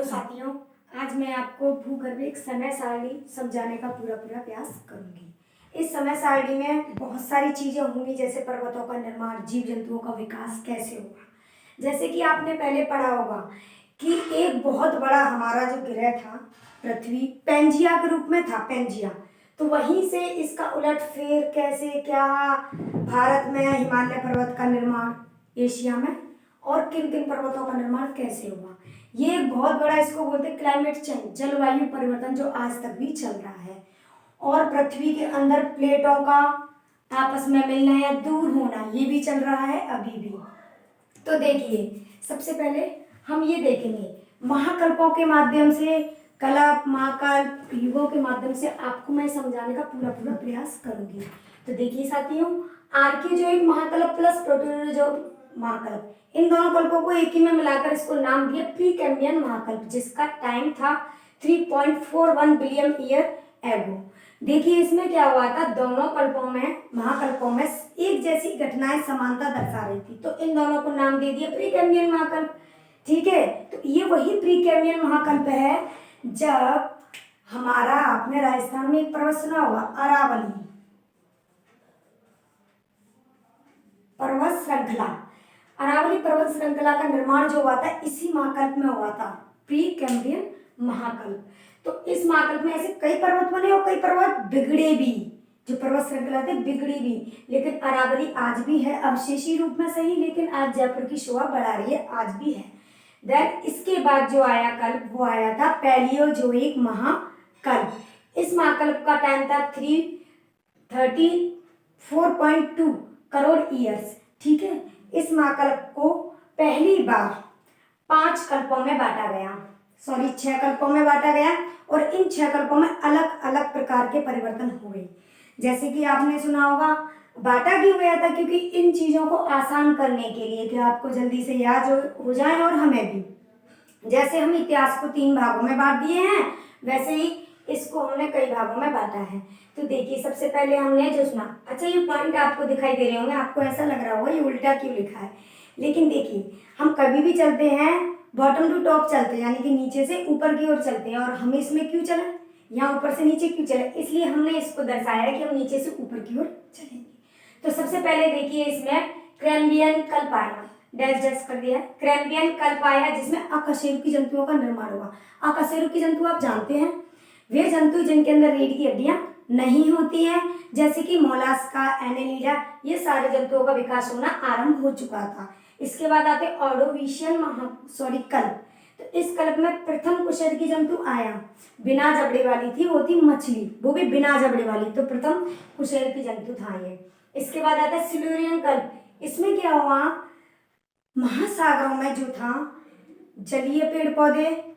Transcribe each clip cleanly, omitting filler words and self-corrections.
साथियों, आज मैं आपको भूगर्भिक समय सारणी समझाने का पूरा प्रयास करूंगी। इस समय सारणी में बहुत सारी चीजें होंगी, जैसे पर्वतों का निर्माण, जीव जंतुओं का विकास कैसे होगा। जैसे कि आपने पहले पढ़ा होगा कि एक बहुत बड़ा हमारा जो ग्रह था पृथ्वी, पेंजिया के रूप में था, पेंजिया। तो वहीं से इसका उलटफेर कैसे क्या, भारत में हिमालय पर्वत का निर्माण, एशिया में, और किन किन पर्वतों का निर्माण कैसे हुआ। ये एक बहुत बड़ा, इसको बोलते हैं क्लाइमेट चेंज, जलवायु परिवर्तन, जो आज तक भी चल रहा है। और पृथ्वी के अंदर प्लेटों का आपस में मिलना या दूर होना, ये भी चल रहा है अभी भी। तो देखिए, सबसे पहले हम ये देखेंगे महाकल्पों के माध्यम से, कल्प, महाकल्प, युगों के माध्यम से आपको मैं समझाने का पूरा प्रयास करूंगी। तो देखिए साथियों, आर्के जो एक महाकल्प प्लस प्रोटोजो जो महाकल्प, इन दोनों कल्पों को एक ही में मिलाकर इसको नाम दिया प्री कैम्बियन महाकल्प, जिसका टाइम था 3.41 बिलियन ईयर एगो। देखिए इसमें क्या हुआ था, दोनों कल्पों में, महाकल्पों में एक जैसी घटनाएं समानता दर्शा रही थी, तो इन दोनों को नाम दे दिया प्री कैम्बियन महाकल्प। ठीक है, तो ये वही प्री कैम्बियन महाकल्प है जब हमारा, आपने राजस्थान में एक पर्वत सुना होगा, अरावली पर्वत श्रृंखला, अरावली पर्वत श्रृंखला का निर्माण जो हुआ था इसी महाकल्प में हुआ था, प्री कैम्ब्रियन महाकल्प। तो इस महाकल्प में ऐसे कई पर्वत बने और कई पर्वत बिगड़े भी, जो पर्वत श्रृंखला थे बिगड़ी भी, लेकिन अरावली आज भी है, अवशेषी रूप में सही, लेकिन आज जयपुर की शोभा बढ़ा रही है, आज भी है। देन इसके बाद जो आया कल्प, वो आया था पैलियोजोइक महाकल्प। इस महाकल्प का टाइम था 334.2 करोड़ ईयर्स। ठीक है, इस महाकल्प को पहली बार 5 कल्पों में बांटा गया, 6 कल्पों में बांटा गया, और इन 6 कल्पों में अलग अलग प्रकार के परिवर्तन हुए। जैसे कि आपने सुना होगा, बांटा क्यों गया था, क्योंकि इन चीजों को आसान करने के लिए कि आपको जल्दी से याद हो जाए, और हमें भी। जैसे हम इतिहास को 3 भागों में बांट दिए हैं, वैसे ही इसको हमने कई भागों में बांटा है। तो देखिए, सबसे पहले हमने जो सुना, अच्छा ये पॉइंट आपको दिखाई दे रहे होंगे, आपको ऐसा लग रहा होगा ये उल्टा क्यों लिखा है, लेकिन देखिए हम कभी भी चलते हैं बॉटम टू टॉप चलते हैं, यानी कि नीचे से ऊपर की ओर चलते हैं, और हम इसमें क्यों चले, यहाँ ऊपर से नीचे क्यों चले, इसलिए हमने इसको दर्शाया है कि हम नीचे से ऊपर की ओर चलेंगे। तो सबसे पहले देखिए, इसमें कैम्ब्रियन कल्प आया, डैश डैश कर दिया, कैम्ब्रियन कल्प आया जिसमें अकशेरुकी जंतुओं का निर्माण हुआ। अकशेरुकी जंतु आप जानते हैं, वे जंतु जिनके अंदर रीढ़ की हड्डियां नहीं होती हैं, जैसे कि मोलास्का, एनेलिडा, ये सारे जंतुओं का विकास होना आरंभ हो चुका था। इसके बाद आते ऑर्डोविशियन कल्प। तो इस कल्प में प्रथम कुशेरुकी जंतु आया, बिना जबड़े वाली थी, वो थी मछली, वो भी बिना जबड़े वाली, तो प्रथम कुशेरुकी जंतु था ये। इसके बाद आता है सिल्यूरियन कल्प। इसमें क्या हुआ, महासागरों में जो था जलीय पेड़ पौधे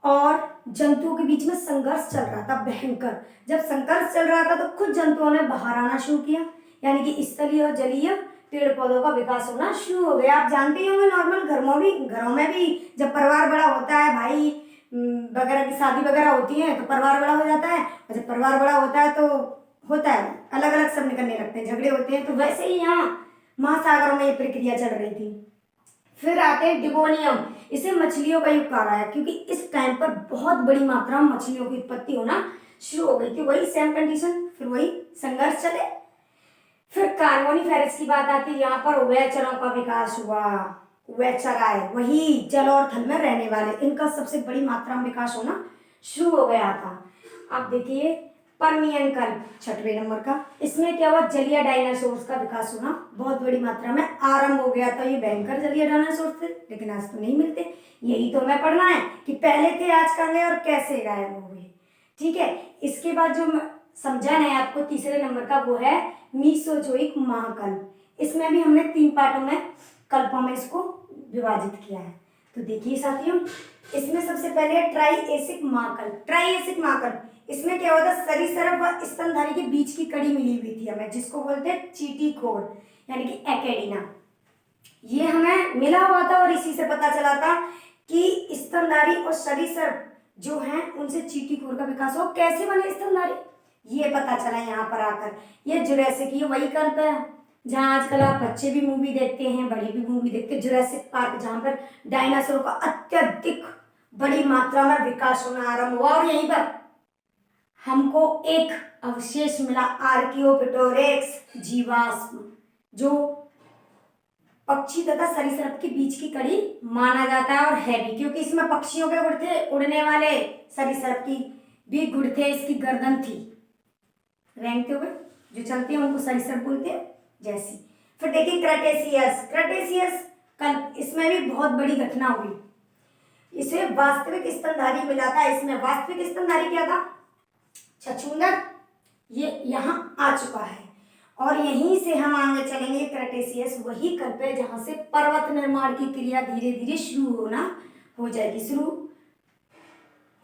और जंतुओं के बीच में संघर्ष चल रहा था भयंकर। जब संघर्ष चल रहा था तो कुछ जंतुओं ने बाहर आना शुरू किया, यानी कि स्थलीय और जलीय पेड़ पौधों का विकास होना शुरू हो गया। आप जानते ही होंगे, नॉर्मल घरों में भी जब परिवार बड़ा होता है, भाई वगैरह की शादी वगैरह होती है, तो परिवार बड़ा हो जाता है, और जब परिवार बड़ा होता है तो होता है अलग अलग सब निकलने लगते हैं, झगड़े होते हैं। तो वैसे ही यहाँ महासागरों में ये प्रक्रिया चल रही थी। फिर आते हैं डिबोनियम, इसे मछलियों का युग कहा है, क्योंकि इस टाइम पर बहुत बड़ी मात्रा में मछलियों की उत्पत्ति होना शुरू हो गई थी। वही सेम कंडीशन, फिर वही संघर्ष चले। फिर कार्बोनिफेरस की बात आती है, यहाँ पर उभयचरों का विकास हुआ, उभयचर आए, वही जल और थल में रहने वाले, इनका सबसे बड़ी मात्रा में विकास होना शुरू हो गया था। अब देखिए पर्मियन कल्प 6वें नंबर का, इसमें क्या हुआ, जलीय डायनासोर्स का विकास होना बहुत बड़ी मात्रा में आरंभ हो गया था। ये भयंकर जलीय डायनासोर थे, लेकिन आज तो नहीं मिलते। यही तो हमें पढ़ना है कि पहले थे, आज कहाँ गए और कैसे गायब हो गए। ठीक है, इसके बाद जो समझा है आपको 3रे नंबर का, वो है मीसोजोइक महाकल्प। इसमें भी हमने 3 पार्टों में, कल्पों में इसको विभाजित किया है। तो देखिए साथियों, इसमें सबसे पहले ट्राइएसिक महाकल्प। ट्राइएसिक महाकल्प, इसमें क्या होता है, सरीसृप व स्तनधारी के बीच की कड़ी मिली हुई थी हमें, जिसको बोलते हैं चींटीखोर, यानी कि एकेडिना। ये हमें मिला हुआ था, और इसी से पता चला था कि स्तनधारी और सरीसृप जो हैं उनसे चींटीखोर का विकास हो। कैसे बने स्तनधारी, ये पता चला यहाँ पर आकर। ये जुरैसिक, ये वही कल्प है जहाँ आजकल आप बच्चे भी मूवी देखते हैं, बड़े भी मूवी देखते हैं, जुरैसिक पार्क, जहाँ पर डायनासोर का अत्यधिक बड़ी मात्रा में विकास होना आरंभ हुआ और यहीं पर हमको एक अवशेष मिला आर्कियोपिटेरिक्स जीवाश्म, जो पक्षी तथा सरीसृप के बीच की कड़ी माना जाता है और है भी, क्योंकि इसमें पक्षियों के गुण थे, उड़ने वाले सरीसृप की भी गुण थे, इसकी गर्दन थी रेंगते हुए जो चलते हैं उनको सरीसृप बोलते हैं जैसी। फिर देखिए क्रेटेशियस, क्रेटेशियस कल इसमें भी बहुत बड़ी घटना हुई, इसे वास्तविक स्तनधारी मिला था। इसमें वास्तविक स्तनधारी क्या था? छछूंदर, ये यहाँ आ चुका है और यहीं से हम आगे चलेंगे। क्रेटेशियस वही कल्प है जहां से पर्वत निर्माण की क्रिया धीरे धीरे शुरू हो जाएगी, शुरू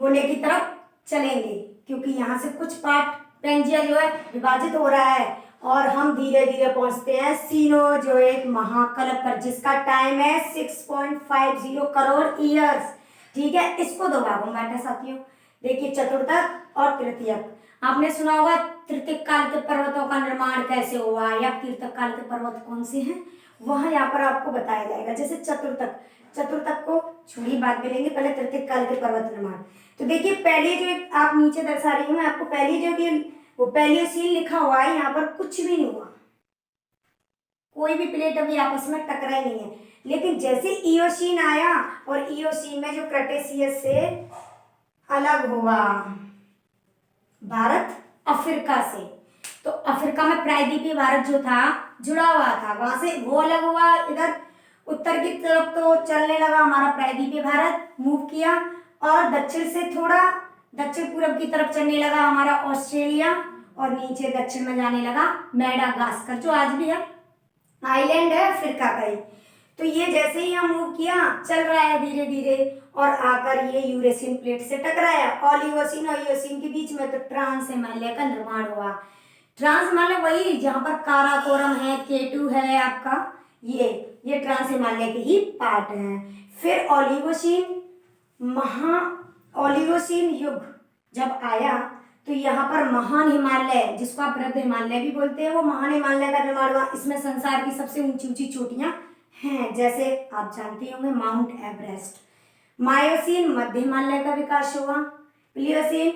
होने की तरफ चलेंगे, क्योंकि यहाँ से कुछ पार्ट पेंजिया जो है विभाजित हो रहा है और हम धीरे धीरे पहुंचते हैं सीनोजोइक महाकल्प पर, जिसका टाइम है 6.50 करोड़ ईयर्स। ठीक है, इसको दो भागों में बांटा साथियों। देखिए चतुर्थक और तृतीयक। आपने सुना होगा तृतीयक काल के पर्वतों का निर्माण कैसे हुआ या तृतीयक काल के पर्वत कौन से हैं, वह यहाँ पर आपको बताया जाएगा। जैसे चतुर्थक, चतुर्थक को छोड़ी बात मिलेंगे, पहले तृतीयक काल के पर्वत निर्माण। तो देखिए पहले जो आप नीचे दर्शा रही हूँ आपको, पहली जो कि वो पैलियोसीन लिखा हुआ है, यहाँ पर कुछ भी नहीं हुआ, कोई भी प्लेट अभी आपस में टकराई नहीं है। लेकिन जैसे इयोसीन आया और इयोसीन में जो क्रेटेशियस से अलग हुआ भारत अफ्रीका से, तो अफ्रीका में प्रायद्वीपीय भारत जो था जुड़ा हुआ था, वहां से वो अलग हुआ, इधर उत्तर की तरफ तो चलने लगा हमारा प्रायद्वीपीय भारत, मूव किया और दक्षिण से थोड़ा दक्षिण पूर्व की तरफ चलने लगा हमारा ऑस्ट्रेलिया और नीचे दक्षिण में जाने लगा मेडागास्कर, जो आज भी है आइलैंड है अफ्रीका का ही। तो ये जैसे ही हम मूव किया चल रहा है धीरे धीरे और आकर ये यूरेशियन प्लेट से टकराया ओलिगोसीन और इयोसीन के बीच में, तो ट्रांस हिमालय का निर्माण हुआ। ट्रांस हिमालय वही जहां पर काराकोरम है, केटू है आपका, ये ट्रांस हिमालय के ही पार्ट हैं। फिर ओलिगोसीन युग जब आया तो यहाँ पर महान हिमालय, जिसको आप वृद्ध हिमालय भी बोलते हैं, वो महान हिमालय का निर्माण हुआ। इसमें संसार की सबसे ऊंची ऊंची चोटियां हैं, जैसे आप जानते होंगे माउंट एवरेस्ट। मायोसीन मध्य हिमालय का विकास हुआ, प्लियोसीन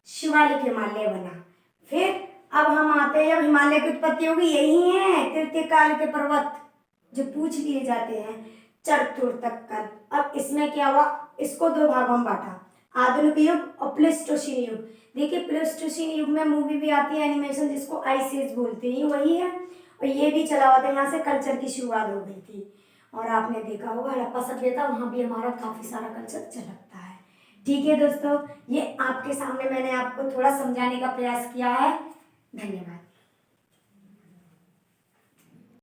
शिवालिक हिमालय बना। फिर अब हम आते हैं, जब हिमालय की उत्पत्ति होगी यही है तृतीय काल के पर्वत जो पूछ लिए जाते हैं, चतुर्थक काल। अब इसमें क्या हुआ, इसको दो भागों में बांटा, आधुनिक युग और प्लेस्टोसीन युग। देखिए प्लेस्टोसीन युग में मूवी भी आती है एनिमेशन, जिसको आइस एज बोलते हैं, वही है और ये भी चला हुआ था, यहाँ से कल्चर की शुरुआत हो गई थी। और आपने देखा होगा हड़प्पा सभ्यता, वहाँ भी हमारा काफी सारा कल्चर झलकता है। ठीक है दोस्तों, ये आपके सामने मैंने आपको थोड़ा समझाने का प्रयास किया है। धन्यवाद।